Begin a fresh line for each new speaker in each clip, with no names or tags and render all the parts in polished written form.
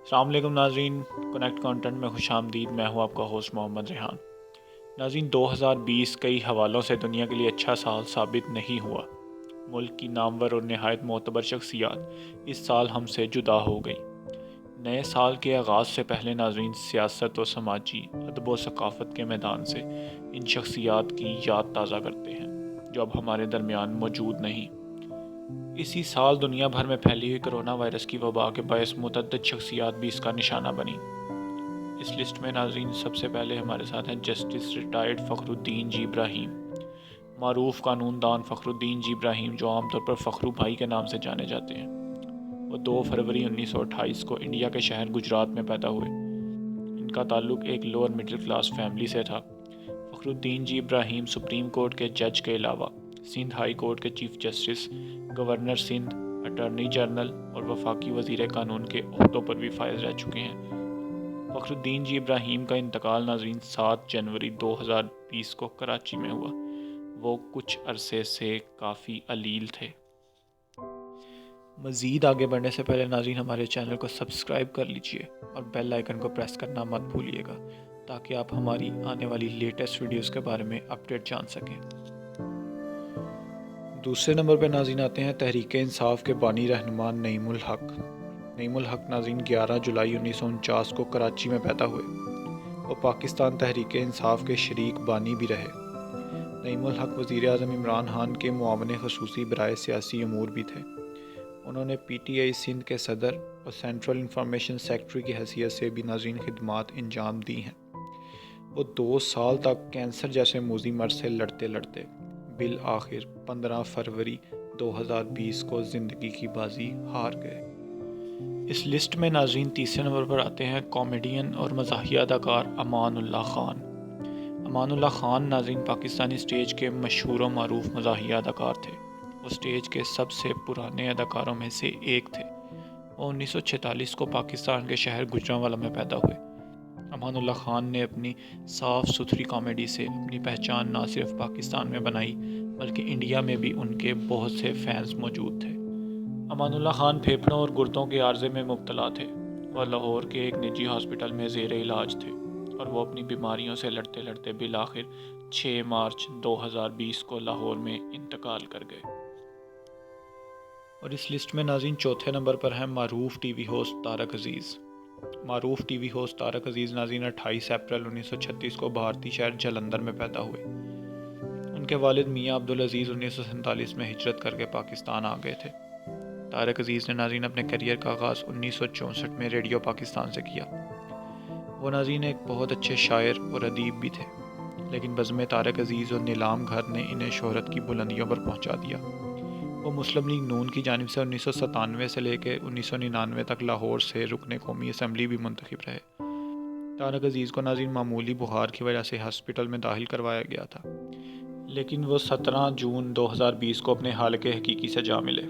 السلام علیکم ناظرین، کنیکٹ کانٹینٹ میں خوش آمدید۔ میں ہوں آپ کا ہوسٹ محمد ریحان۔ ناظرین، 2020 کئی حوالوں سے دنیا کے لیے اچھا سال ثابت نہیں ہوا۔ ملک کی نامور اور نہایت معتبر شخصیات اس سال ہم سے جدا ہو گئی۔ نئے سال کے آغاز سے پہلے ناظرین، سیاست و سماجی ادب و ثقافت کے میدان سے ان شخصیات کی یاد تازہ کرتے ہیں جو اب ہمارے درمیان موجود نہیں۔ اسی سال دنیا بھر میں پھیلی ہوئی کرونا وائرس کی وبا کے باعث متعدد شخصیات بھی اس کا نشانہ بنی۔ اس لسٹ میں ناظرین سب سے پہلے ہمارے ساتھ ہیں جسٹس ریٹائرڈ فخر الدین جی ابراہیم، معروف قانون دان فخر الدین جی ابراہیم، جو عام طور پر فخرو بھائی کے نام سے جانے جاتے ہیں۔ وہ 2 فروری 1928 کو انڈیا کے شہر گجرات میں پیدا ہوئے۔ ان کا تعلق ایک لوور مڈل کلاس فیملی سے تھا۔ فخر الدین جی ابراہیم سپریم کورٹ کے جج کے علاوہ سندھ ہائی کورٹ کے chief justice, governor Sindh, attorney general اور وفاقی وزیر قانون کے عہدوں پر بھی فائز رہ چکے ہیں۔ فخر الدین جی ابراہیم کا انتقال ناظرین 7 جنوری 2020 کو کراچی میں ہوا۔ وہ کچھ عرصے سے کافی علیل تھے۔ مزید آگے بڑھنے سے پہلے ناظرین ہمارے چینل کو سبسکرائب کر لیجئے اور بیل آئیکن کو پریس کرنا مت بھولیے گا تاکہ آپ ہماری آنے والی لیٹسٹ ویڈیوز کے بارے میں اپڈیٹ جان سکیں۔ دوسرے نمبر پہ ناظرین آتے ہیں تحریک انصاف کے بانی رہنما نعیم الحق۔ نعیم الحق ناظرین 11 جولائی 1949 کو کراچی میں پیدا ہوئے۔ وہ پاکستان تحریک انصاف کے شریک بانی بھی رہے۔ نعیم الحق وزیر اعظم عمران خان کے معاون خصوصی برائے سیاسی امور بھی تھے۔ انہوں نے پی ٹی آئی سندھ کے صدر اور سینٹرل انفارمیشن سیکرٹری کی حیثیت سے بھی ناظرین خدمات انجام دی ہیں۔ وہ 2 سال تک کینسر جیسے موذی مرض سے لڑتے لڑتے بالآخر 15 فروری 2020 کو زندگی کی بازی ہار گئے۔ اس لسٹ میں ناظرین تیسرے نمبر پر آتے ہیں کامیڈین اور مزاحیہ اداکار امان اللہ خان۔ امان اللہ خان ناظرین پاکستانی سٹیج کے مشہور و معروف مزاحیہ اداکار تھے۔ وہ سٹیج کے سب سے پرانے اداکاروں میں سے ایک تھے۔ وہ 1946 کو پاکستان کے شہر گوجرانوالہ میں پیدا ہوئے۔ امان اللہ خان نے اپنی صاف ستھری کامیڈی سے اپنی پہچان نہ صرف پاکستان میں بنائی بلکہ انڈیا میں بھی ان کے بہت سے فینس موجود تھے۔ امان اللہ خان پھیپھڑوں اور گردوں کے عارضے میں مبتلا تھے۔ وہ لاہور کے ایک نجی ہاسپٹل میں زیر علاج تھے اور وہ اپنی بیماریوں سے لڑتے لڑتے بالآخر 6 مارچ 2020 کو لاہور میں انتقال کر گئے۔ اور اس لسٹ میں ناظرین چوتھے نمبر پر ہیں معروف ٹی وی ہوسٹ طارق عزیز۔ معروف ٹی وی ہوسٹ طارق عزیز ناظرین 28 اپریل 1936 کو بھارتی شہر جلندھر میں پیدا ہوئے۔ ان کے والد میاں عبدالعزیز 1947 میں ہجرت کر کے پاکستان آ گئے تھے۔ طارق عزیز نے ناظرین اپنے کیریئر کا آغاز 1964 میں ریڈیو پاکستان سے کیا۔ وہ ناظرین ایک بہت اچھے شاعر اور ادیب بھی تھے، لیکن بزم طارق عزیز اور نیلام گھر نے انہیں شہرت کی بلندیوں پر پہنچا دیا۔ وہ مسلم لیگ نون کی جانب سے 1997 سے لے کے 1999 تک لاہور سے رکن قومی اسمبلی بھی منتخب رہے۔ طارق عزیز کو ناظرین معمولی بخار کی وجہ سے ہاسپٹل میں داخل کروایا گیا تھا، لیکن وہ 17 جون 2020 کو اپنے حالق حقیقی سے جا ملے۔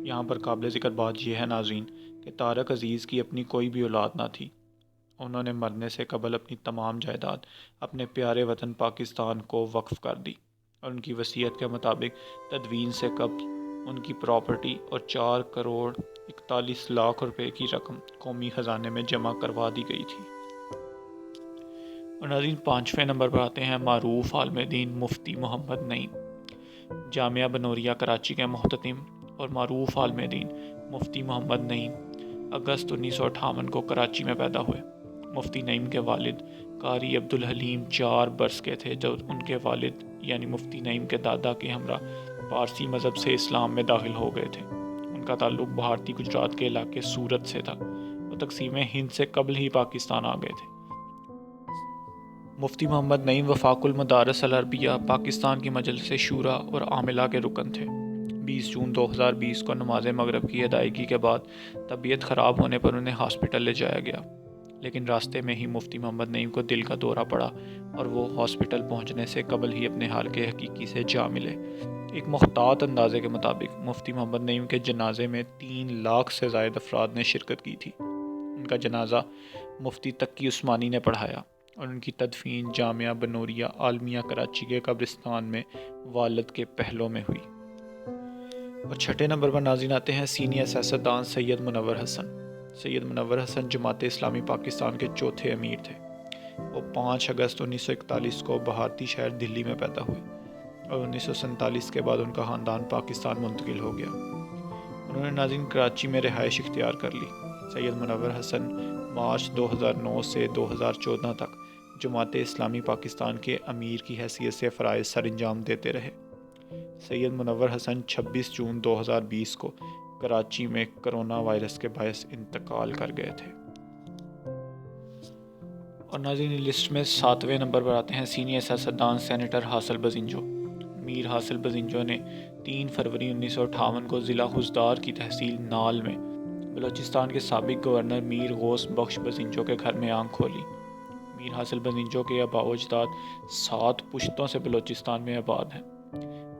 یہاں پر قابل ذکر بات یہ ہے ناظرین کہ طارق عزیز کی اپنی کوئی بھی اولاد نہ تھی۔ انہوں نے مرنے سے قبل اپنی تمام جائیداد اپنے پیارے وطن پاکستان کو وقف کر دی اور ان کی وصیت کے مطابق تدوین سے قبل ان کی پراپرٹی اور 4 کروڑ 41 لاکھ روپے کی رقم قومی خزانے میں جمع کروا دی گئی تھی۔ اور ناظرین 5ویں نمبر پر آتے ہیں معروف عالم دین مفتی محمد نعیم۔ جامعہ بنوریہ کراچی کے محتتم اور معروف عالم دین مفتی محمد نعیم اگست 1958 کو کراچی میں پیدا ہوئے۔ مفتی نعیم کے والد قاری عبدالحلیم 4 برس کے تھے جب ان کے والد یعنی مفتی نعیم کے دادا کے ہمراہ پارسی مذہب سے اسلام میں داخل ہو گئے تھے۔ ان کا تعلق بھارتی گجرات کے علاقے سورت سے تھا۔ وہ تقسیم ہند سے قبل ہی پاکستان آ گئے تھے۔ مفتی محمد نعیم وفاق المدارس العربیہ پاکستان کی مجلس شورا اور عاملہ کے رکن تھے۔ 20 جون 2020 کو نماز مغرب کی ادائیگی کے بعد طبیعت خراب ہونے پر انہیں ہاسپٹل لے جایا گیا، لیکن راستے میں ہی مفتی محمد نعیم کو دل کا دورہ پڑا اور وہ ہاسپٹل پہنچنے سے قبل ہی اپنے حالق حقیقی سے جا ملے۔ ایک محتاط اندازے کے مطابق مفتی محمد نعیم کے جنازے میں 3 لاکھ سے زائد افراد نے شرکت کی تھی۔ ان کا جنازہ مفتی تقی عثمانی نے پڑھایا اور ان کی تدفین جامعہ بنوریہ عالمیہ کراچی کے قبرستان میں والد کے پہلو میں ہوئی۔ اور 6 نمبر پر ناظرین آتے ہیں سینئر سیاستدان سید منور حسن۔ سید منور حسن جماعت اسلامی پاکستان کے چوتھے امیر تھے۔ وہ 5 اگست 1941 کو بھارتی شہر دلی میں پیدا ہوئے اور 1947 کے بعد ان کا خاندان پاکستان منتقل ہو گیا۔ انہوں نے ناظرین کراچی میں رہائش اختیار کر لی۔ سید منور حسن مارچ 2009 سے 2014 تک جماعت اسلامی پاکستان کے امیر کی حیثیت سے فرائض سر انجام دیتے رہے۔ سید منور حسن 26 جون 2020 کو کراچی میں کرونا وائرس کے باعث انتقال کر گئے تھے۔ اور ناظرین لسٹ میں 7ویں نمبر پر آتے ہیں سینئر سیاستدان سینیٹر حاصل بزنجو۔ میر حاصل بزنجو نے 3 فروری 1958 کو ضلع حضدار کی تحصیل نال میں بلوچستان کے سابق گورنر میر غوث بخش بزنجو کے گھر میں آنکھ کھولی۔ میر حاصل بزنجو کے آباء و اجداد 7 پشتوں سے بلوچستان میں آباد ہیں۔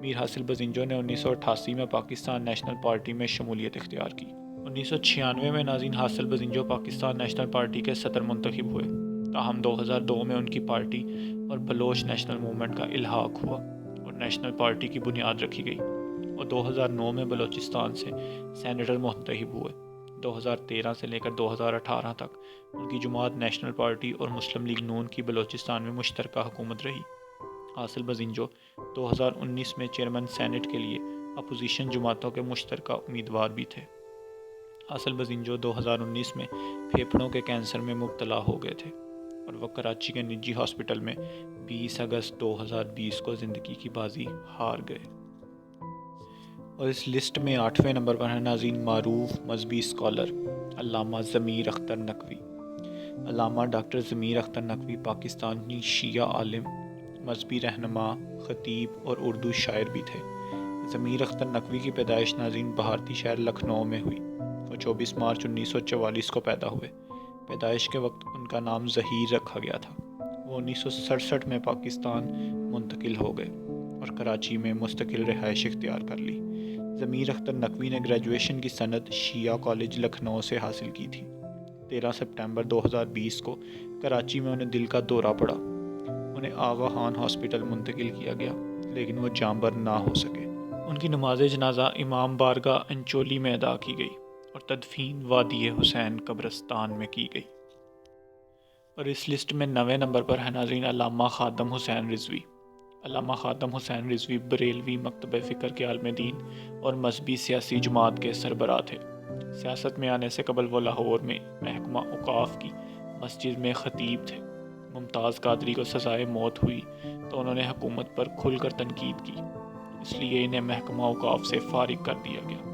میر حاصل بزنجو نے 1988 میں پاکستان نیشنل پارٹی میں شمولیت اختیار کی۔ 1996 میں ناظرین حاصل بزنجو پاکستان نیشنل پارٹی کے صدر منتخب ہوئے، تاہم 2002 میں ان کی پارٹی اور بلوچ نیشنل موومنٹ کا الحاق ہوا اور نیشنل پارٹی کی بنیاد رکھی گئی، اور 2009 میں بلوچستان سے سینیٹر منتخب ہوئے۔ 2013 سے لے کر 2018 تک ان کی جماعت نیشنل پارٹی اور مسلم لیگ نون کی بلوچستان میں مشترکہ حکومت رہی۔ حاصل بزنجو 2019 میں چیئرمین سینٹ کے لیے اپوزیشن جماعتوں کے مشترکہ امیدوار بھی تھے۔ حاصل بزنجو 2019 میں پھیپھڑوں کے کینسر میں مبتلا ہو گئے تھے اور وہ کراچی کے نجی ہاسپٹل میں 20 اگست 2020 کو زندگی کی بازی ہار گئے۔ اور اس لسٹ میں 8ویں نمبر پر ہیں ناظرین معروف مذہبی اسکالر علامہ ضمیر اختر نقوی۔ علامہ ڈاکٹر ضمیر اختر نقوی پاکستانی شیعہ عالم، مذہبی رہنما، خطیب اور اردو شاعر بھی تھے۔ ضمیر اختر نقوی کی پیدائش ناظرین بھارتی شہر لکھنؤ میں ہوئی۔ وہ 24 مارچ 1944 کو پیدا ہوئے۔ پیدائش کے وقت ان کا نام ظہیر رکھا گیا تھا۔ وہ 1967 میں پاکستان منتقل ہو گئے اور کراچی میں مستقل رہائش اختیار کر لی۔ ضمیر اختر نقوی نے گریجویشن کی سند شیعہ کالج لکھنؤ سے حاصل کی تھی۔ 13 سپٹمبر 2020 کو کراچی میں انہیں دل کا دورہ پڑا۔ انہیں آغا خان ہاسپٹل منتقل کیا گیا لیکن وہ جانبر نہ ہو سکے۔ ان کی نماز جنازہ امام بارگاہ انچولی میں ادا کی گئی اور تدفین وادی حسین قبرستان میں کی گئی۔ اور اس لسٹ میں 9ویں نمبر پر ہے ناظرین علامہ خادم حسین رضوی۔ علامہ خادم حسین رضوی بریلوی مکتبہ فکر کے عالم دین اور مذہبی سیاسی جماعت کے سربراہ تھے۔ سیاست میں آنے سے قبل وہ لاہور میں محکمہ اوقاف کی مسجد میں خطیب تھے۔ ممتاز قادری کو سزائے موت ہوئی تو انہوں نے حکومت پر کھل کر تنقید کی، اس لیے انہیں محکمہ اوقاف سے فارغ کر دیا گیا۔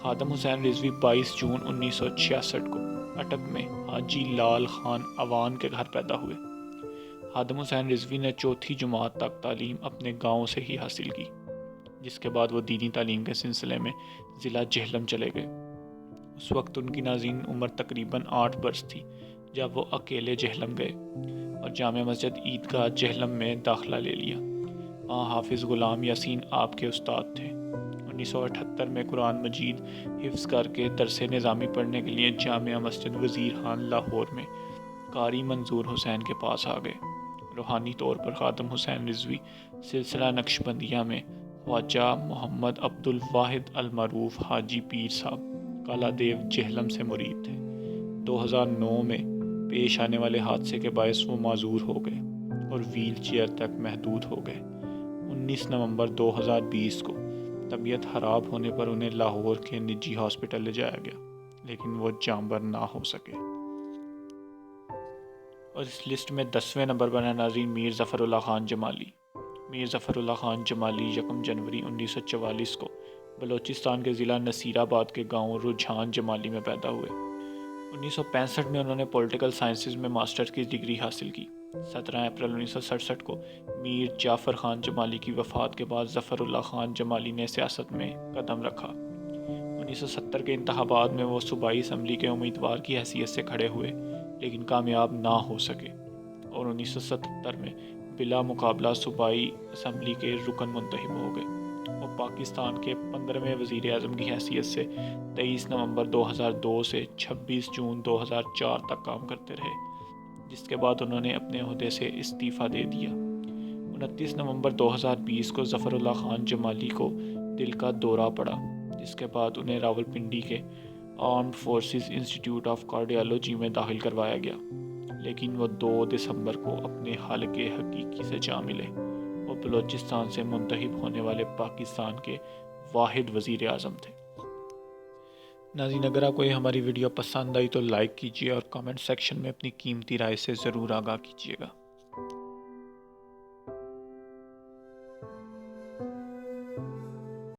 خادم حسین رضوی 22 جون 1966 کو اٹک میں حاجی لال خان اوان کے گھر پیدا ہوئے۔ خادم حسین رضوی نے 4تھی جماعت تک تعلیم اپنے گاؤں سے ہی حاصل کی، جس کے بعد وہ دینی تعلیم کے سلسلے میں ضلع جہلم چلے گئے۔ اس وقت ان کی ناظرین عمر تقریباً 8 برس تھی جب وہ اکیلے جہلم گئے اور جامع مسجد عیدگاہ جہلم میں داخلہ لے لیا۔ وہاں حافظ غلام یاسین آپ کے استاد تھے۔ 1978 میں قرآن مجید حفظ کر کے درس نظامی پڑھنے کے لیے جامع مسجد وزیر خان لاہور میں قاری منظور حسین کے پاس آ گئے۔ روحانی طور پر خادم حسین رضوی سلسلہ نقشبندیہ میں خواجہ محمد عبد الواحد المعروف حاجی پیر صاحب کالا دیو جہلم سے مرید تھے۔ 2009 میں پیش آنے والے حادثے کے باعث وہ معذور ہو گئے اور ویل چیئر تک محدود ہو گئے۔ 19 نومبر 2020 کو طبیعت خراب ہونے پر انہیں لاہور کے نجی ہاسپٹل لے جایا گیا لیکن وہ جانبر نہ ہو سکے۔ اور اس لسٹ میں 10ویں نمبر پر ہے ناظرین میر ظفر اللہ خان جمالی۔ میر ظفر اللہ خان جمالی 1 جنوری 1944 کو بلوچستان کے ضلع نصیر آباد کے گاؤں رجحان جمالی میں پیدا ہوئے۔ 1965 میں انہوں نے پولیٹیکل سائنسز میں ماسٹر کی ڈگری حاصل کی۔ 17 اپریل 1967 کو میر جعفر خان جمالی کی وفات کے بعد ظفر اللہ خان جمالی نے سیاست میں قدم رکھا۔ 1970 کے انتخابات میں وہ صوبائی اسمبلی کے امیدوار کی حیثیت سے کھڑے ہوئے لیکن کامیاب نہ ہو سکے اور 1977 میں بلا مقابلہ صوبائی اسمبلی کے رکن منتخب ہو گئے۔ وہ پاکستان کے 15ویں وزیر اعظم کی حیثیت سے 23 نومبر 2002 سے 26 جون 2004 تک کام کرتے رہے، جس کے بعد انہوں نے اپنے عہدے سے استعفیٰ دے دیا۔ 29 نومبر 2020 کو ظفر اللہ خان جمالی کو دل کا دورہ پڑا، جس کے بعد انہیں راولپنڈی کے armed forces institute of cardiology میں داخل کروایا گیا، لیکن وہ 2 دسمبر کو اپنے حالق حقیقی سے جا ملے۔ وہ بلوچستان سے منتخب ہونے والے پاکستان کے واحد وزیر اعظم تھے۔ ناظرین، اگر آپ کو یہ ہماری ویڈیو پسند آئی تو لائک کیجیے اور کامنٹ سیکشن میں اپنی قیمتی رائے سے ضرور آگاہ کیجیے گا۔